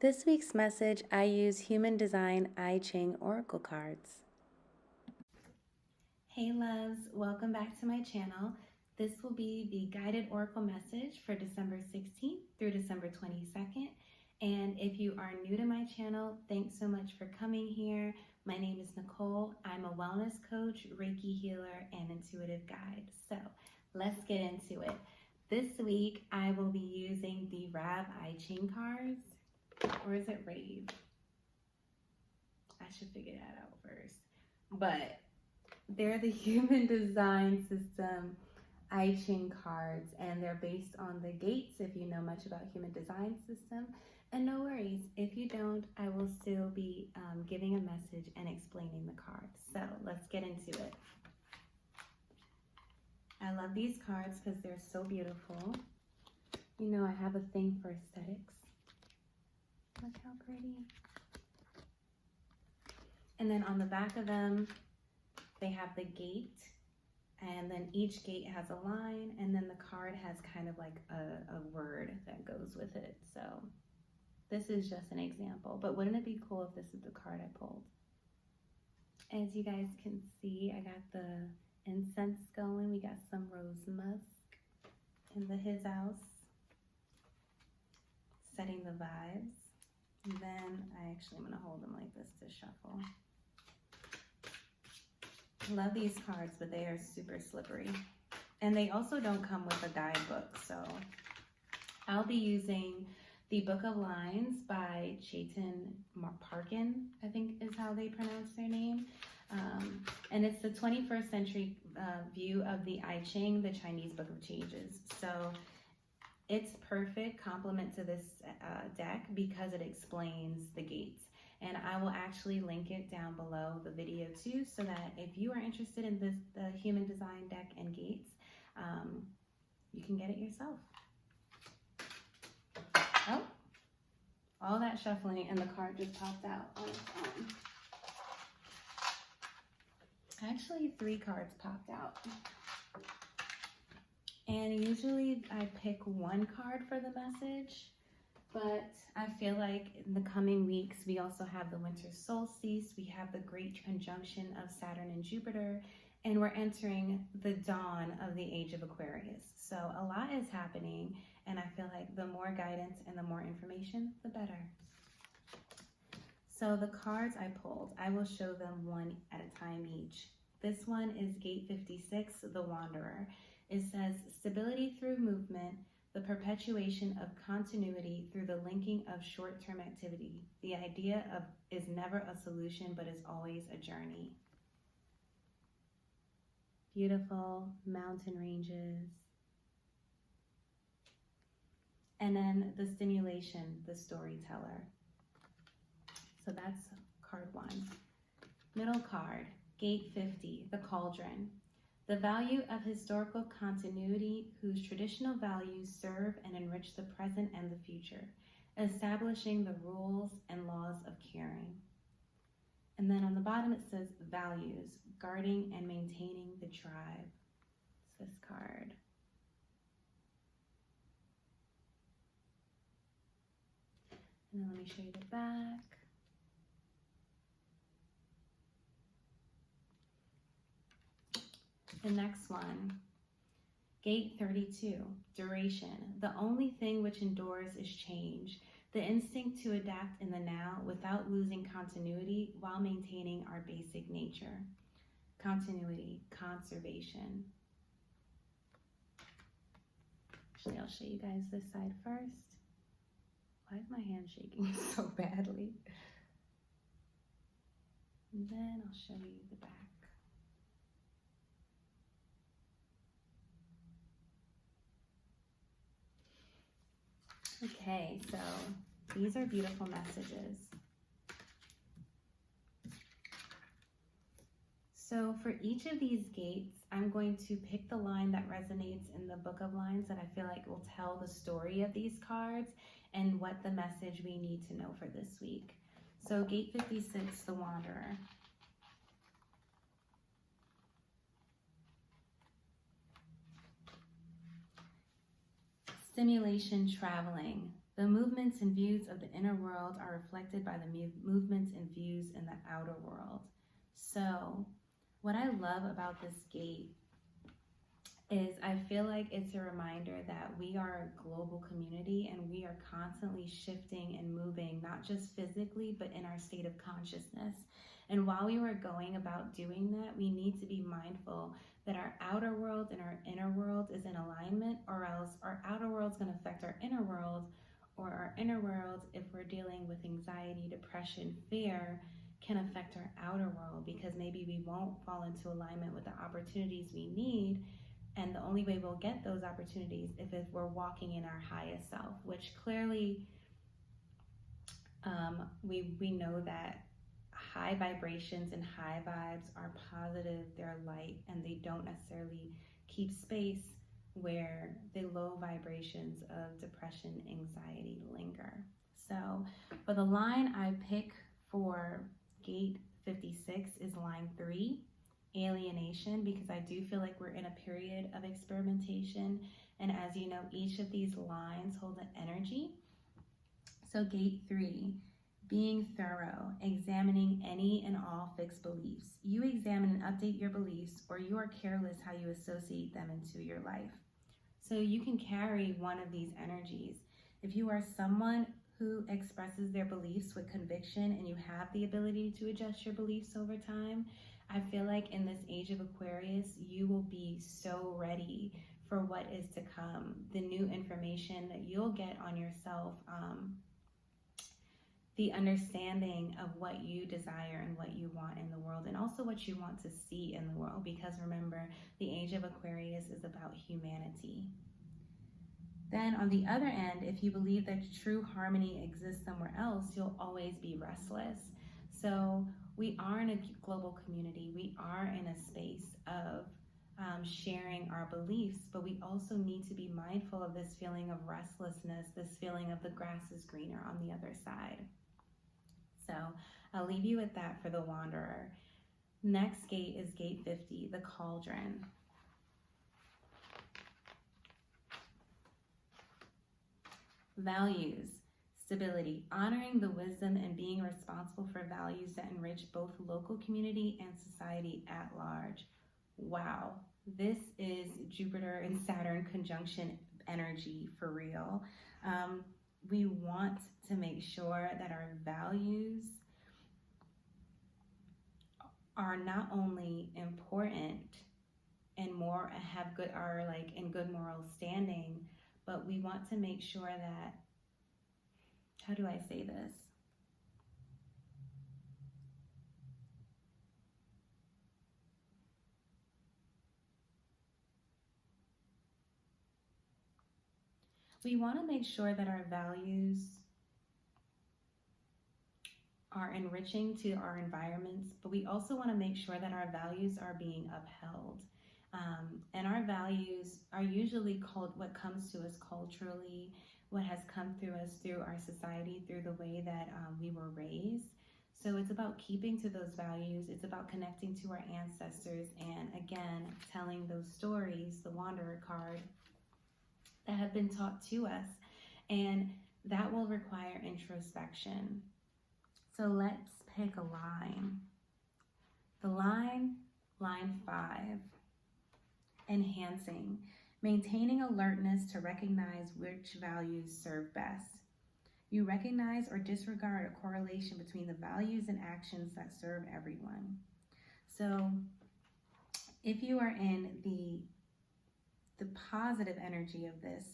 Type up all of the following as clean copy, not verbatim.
This week's message, I use Human Design I Ching Oracle cards. Hey loves, welcome back to my channel. This will be the guided oracle message for December 16th through December 22nd. And if you are new to my channel, thanks so much for coming here. My name is Nicole. I'm a wellness coach, Reiki healer, and intuitive guide. So let's get into it. This week, I will be using the Rave I Ching cards. Or is it Rave? I should figure that out first. But they're the Human Design System I Ching cards, and they're based on the gates, if you know much about Human Design System. And no worries, if you don't, I will still be giving a message and explaining the cards. So let's get into it. I love these cards because they're so beautiful. You know, I have a thing for aesthetics. Look how pretty. And then on the back of them, they have the gate, and then each gate has a line, and then the card has kind of like a word that goes with it. So this is just an example, but wouldn't it be cool if this is the card I pulled? As you guys can see, I got the incense going. We got some rose musk in his house, setting the vibes. And then I'm gonna hold them like this to shuffle. I love these cards, but they are super slippery. And they also don't come with a guidebook. So I'll be using the Book of Lines by Chetan Parkin, I think is how they pronounce their name. And it's the 21st century view of the I Ching, the Chinese Book of Changes. So it's perfect complement to this deck because it explains the gates. And I will actually link it down below the video too, so that if you are interested in the Human Design deck and gates, you can get it yourself. Oh, all that shuffling and the card just popped out on its own. Actually, 3 cards popped out. And usually I pick 1 card for the message, but I feel like in the coming weeks, we also have the winter solstice, we have the great conjunction of Saturn and Jupiter, and we're entering the dawn of the age of Aquarius. So a lot is happening, and I feel like the more guidance and the more information, the better. So the cards I pulled, I will show them one at a time each. This one is Gate 56, the Wanderer. It says, stability through movement, the perpetuation of continuity through the linking of short-term activity. The idea is never a solution, but is always a journey. Beautiful mountain ranges. And then the stimulation, the storyteller. So that's card 1. Middle card, Gate 50, the Cauldron. The value of historical continuity whose traditional values serve and enrich the present and the future, establishing the rules and laws of caring. And then on the bottom it says values, guarding and maintaining the tribe. It's this card. And then let me show you the back. The next one, Gate 32, duration. The only thing which endures is change. The instinct to adapt in the now without losing continuity while maintaining our basic nature. Continuity, conservation. Actually, I'll show you guys this side first. Why is my hand shaking so badly? And then I'll show you the back. Okay, so these are beautiful messages. So for each of these gates, I'm going to pick the line that resonates in the Book of Lines that I feel like will tell the story of these cards and what the message we need to know for this week. So Gate 56, the Wanderer. Stimulation, traveling. The movements and views of the inner world are reflected by the movements and views in the outer world. So what I love about this gate is I feel like it's a reminder that we are a global community and we are constantly shifting and moving, not just physically, but in our state of consciousness. And while we were going about doing that, we need to be mindful that our outer world and our inner world is in alignment, or else our outer world is going to affect our inner world, or our inner world, if we're dealing with anxiety, depression, fear, can affect our outer world, because maybe we won't fall into alignment with the opportunities we need. And the only way we'll get those opportunities if we're walking in our highest self, which clearly we know that high vibrations and high vibes are positive, they're light, and they don't necessarily keep space where the low vibrations of depression, anxiety linger. So for the line I pick for gate 56 is line 3, alienation, because I do feel like we're in a period of experimentation, and as you know, each of these lines hold an energy. So gate 3, being thorough, examining any and all fixed beliefs. You examine and update your beliefs, or you are careless how you associate them into your life. So you can carry one of these energies. If you are someone who expresses their beliefs with conviction and you have the ability to adjust your beliefs over time, I feel like in this age of Aquarius, you will be so ready for what is to come, the new information that you'll get on yourself, the understanding of what you desire and what you want in the world, and also what you want to see in the world, because remember, the age of Aquarius is about humanity. Then on the other end, if you believe that true harmony exists somewhere else, you'll always be restless. So we are in a global community. We are in a space of sharing our beliefs, but we also need to be mindful of this feeling of restlessness, this feeling of the grass is greener on the other side. So I'll leave you with that for the Wanderer. Next gate is gate 50, the Cauldron. Values, stability, honoring the wisdom and being responsible for values that enrich both local community and society at large. Wow, this is Jupiter and Saturn conjunction energy for real. We want to make sure that our values are not only important and are in good moral standing, but we want to make sure that, how do I say this? We want to make sure that our values are enriching to our environments, but we also want to make sure that our values are being upheld. And our values are usually called what comes to us culturally, what has come through us through our society, through the way that we were raised. So it's about keeping to those values. It's about connecting to our ancestors and, again, telling those stories, the Wanderer card, that have been taught to us. And that will require introspection. So let's pick a line. The line 5, enhancing, maintaining alertness to recognize which values serve best. You recognize or disregard a correlation between the values and actions that serve everyone. So if you are in the positive energy of this,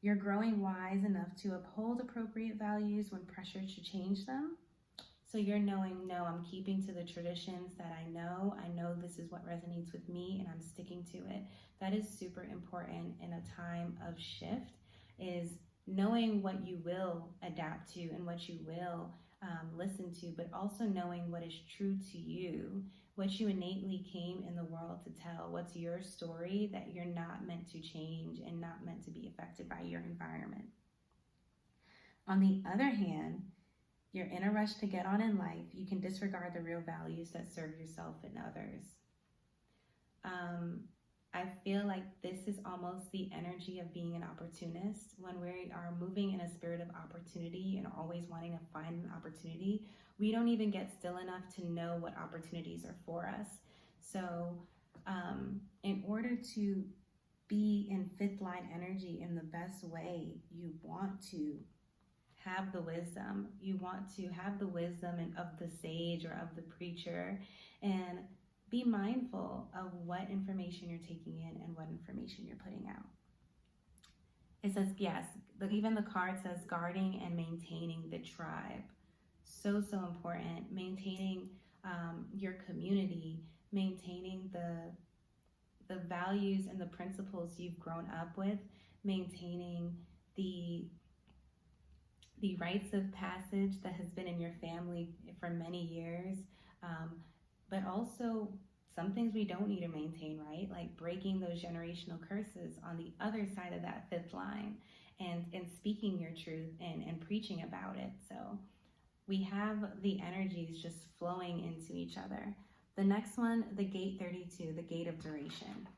you're growing wise enough to uphold appropriate values when pressured to change them. So you're knowing, no, I'm keeping to the traditions that I know this is what resonates with me and I'm sticking to it. That is super important in a time of shift, is knowing what you will adapt to and what you will listen to, but also knowing what is true to you, what you innately came in the world to tell, what's your story that you're not meant to change and not meant to be affected by your environment. On the other hand, you're in a rush to get on in life, you can disregard the real values that serve yourself and others. I feel like this is almost the energy of being an opportunist. When we are moving in a spirit of opportunity and always wanting to find an opportunity, we don't even get still enough to know what opportunities are for us. So in order to be in fifth line energy in the best way, you want to have the wisdom. You want to have the wisdom of the sage or of the preacher, and be mindful of what information you're taking in and what information you're putting out. It says, yes, even the card says guarding and maintaining the tribe. So important. Maintaining your community, maintaining the values and the principles you've grown up with, maintaining the rites of passage that has been in your family for many years, but also some things we don't need to maintain, right? Like breaking those generational curses on the other side of that fifth line, and speaking your truth and preaching about it. So we have the energies just flowing into each other. The next one, the gate 32, the gate of duration.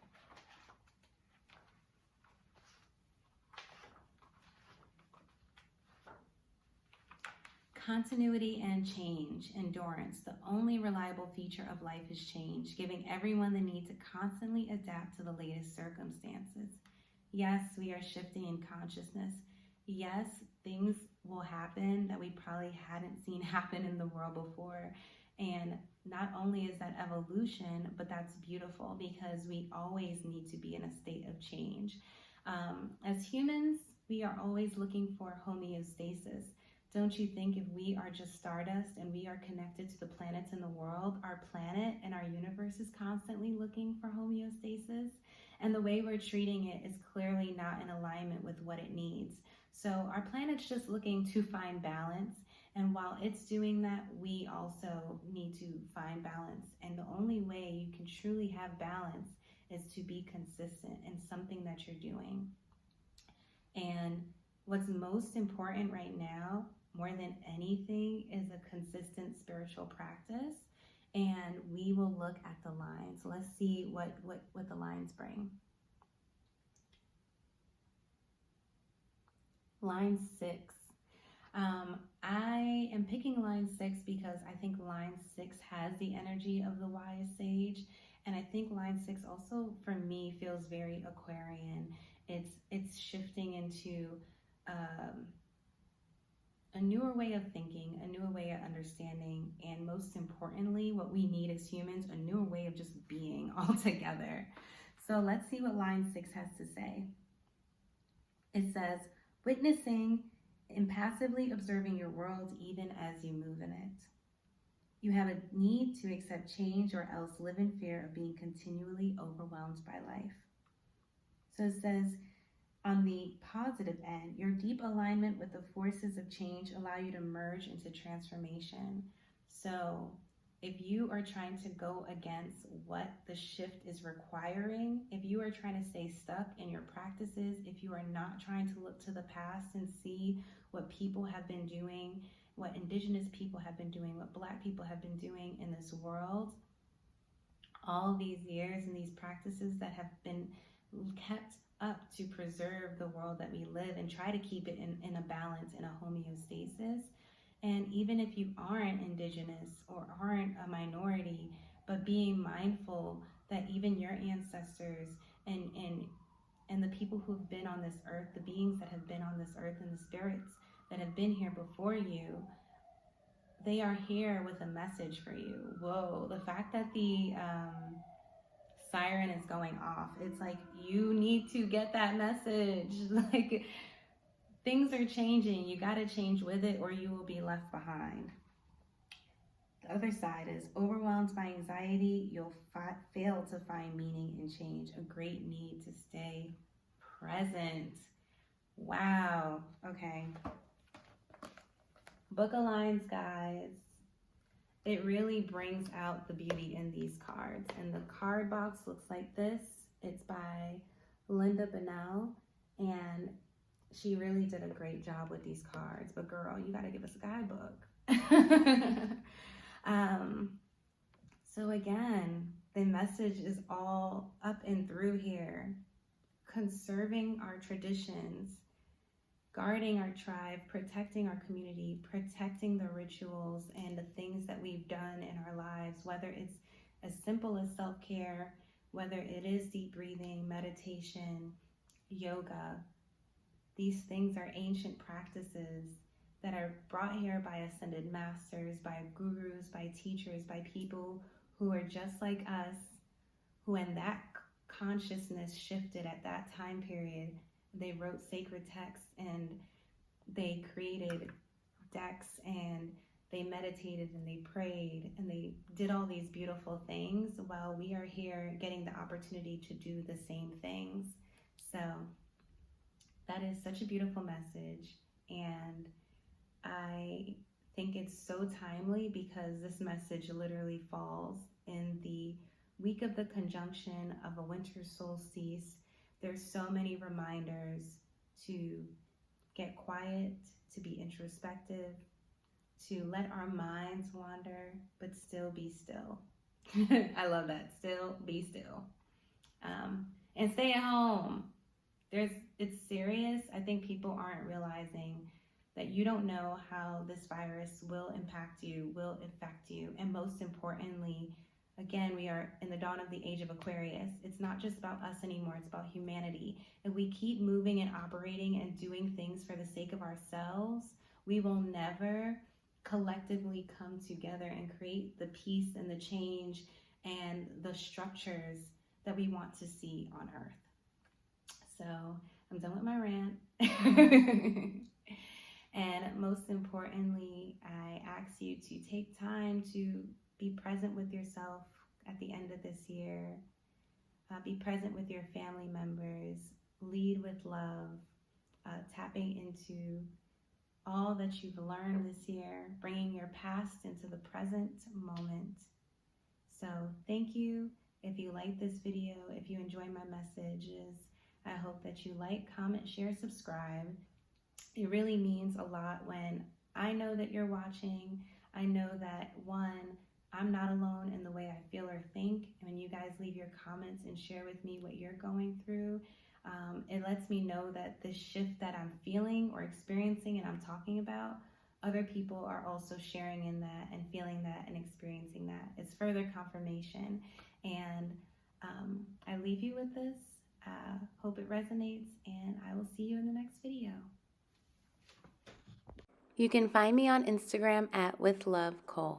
Continuity and change, endurance. The only reliable feature of life is change, giving everyone the need to constantly adapt to the latest circumstances. Yes, we are shifting in consciousness. Yes, things will happen that we probably hadn't seen happen in the world before. And not only is that evolution, but that's beautiful, because we always need to be in a state of change. As humans, we are always looking for homeostasis. Don't you think if we are just stardust and we are connected to the planets in the world, our planet and our universe is constantly looking for homeostasis? And the way we're treating it is clearly not in alignment with what it needs. So our planet's just looking to find balance. And while it's doing that, we also need to find balance. And the only way you can truly have balance is to be consistent in something that you're doing. And what's most important right now, more than anything, is a consistent spiritual practice. And we will look at the lines. Let's see what the lines bring. Line 6. I am picking line 6 because I think line 6 has the energy of the wise sage. And I think line 6 also, for me, feels very Aquarian. It's shifting into a newer way of thinking, a newer way of understanding, and most importantly, what we need as humans, a newer way of just being altogether. So let's see what line 6 has to say. It says, witnessing and passively observing your world even as you move in it. You have a need to accept change or else live in fear of being continually overwhelmed by life. So it says, on the positive end, your deep alignment with the forces of change allow you to merge into transformation. So if you are trying to go against what the shift is requiring, if you are trying to stay stuck in your practices, if you are not trying to look to the past and see what people have been doing, what indigenous people have been doing, what Black people have been doing in this world, all these years, and these practices that have been kept up to preserve the world that we live and try to keep it in a balance, in a homeostasis. And even if you aren't indigenous or aren't a minority, but being mindful that even your ancestors and the people who have been on this earth, the beings that have been on this earth and the spirits that have been here before you, they are here with a message for you. Whoa, the fact that the siren is going off, it's like you need to get that message. Like, things are changing. You got to change with it or you will be left behind. The other side is overwhelmed by anxiety. You'll fail to find meaning in change. A great need to stay present. Wow. Okay. Book of lines, guys. It really brings out the beauty in these cards. And the card box looks like this. It's by Lynda, and she really did a great job with these cards. But girl, you got to give us a guidebook. So again, the message is all up and through here. Conserving our traditions, guarding our tribe, protecting our community, protecting the rituals and the things that we've done in our lives, whether it's as simple as self-care, whether it is deep breathing, meditation, yoga. These things are ancient practices that are brought here by ascended masters, by gurus, by teachers, by people who are just like us, who in that consciousness shifted at that time period. They wrote sacred texts and they created decks and they meditated and they prayed and they did all these beautiful things while we are here getting the opportunity to do the same things. So that is such a beautiful message, and I think it's so timely because this message literally falls in the week of the conjunction of a winter solstice. There's so many reminders to get quiet, to be introspective, to let our minds wander, but still be still. I love that. Still be still. And stay at home. It's serious. I think people aren't realizing that you don't know how this virus will impact you, will affect you. And most importantly, again, we are in the dawn of the age of Aquarius. It's not just about us anymore, it's about humanity. If we keep moving and operating and doing things for the sake of ourselves, we will never collectively come together and create the peace and the change and the structures that we want to see on Earth. So I'm done with my rant. And most importantly, I ask you to take time to be present with yourself at the end of this year. Be present with your family members. Lead with love. Tapping into all that you've learned this year. Bringing your past into the present moment. So thank you. If you like this video, if you enjoy my messages, I hope that you like, comment, share, subscribe. It really means a lot when I know that you're watching. I know that, one, I'm not alone in the way I feel or think. And when you guys leave your comments and share with me what you're going through, it lets me know that the shift that I'm feeling or experiencing and I'm talking about, other people are also sharing in that and feeling that and experiencing that. It's further confirmation. And I leave you with this. Hope it resonates, and I will see you in the next video. You can find me on Instagram at WithLoveCole.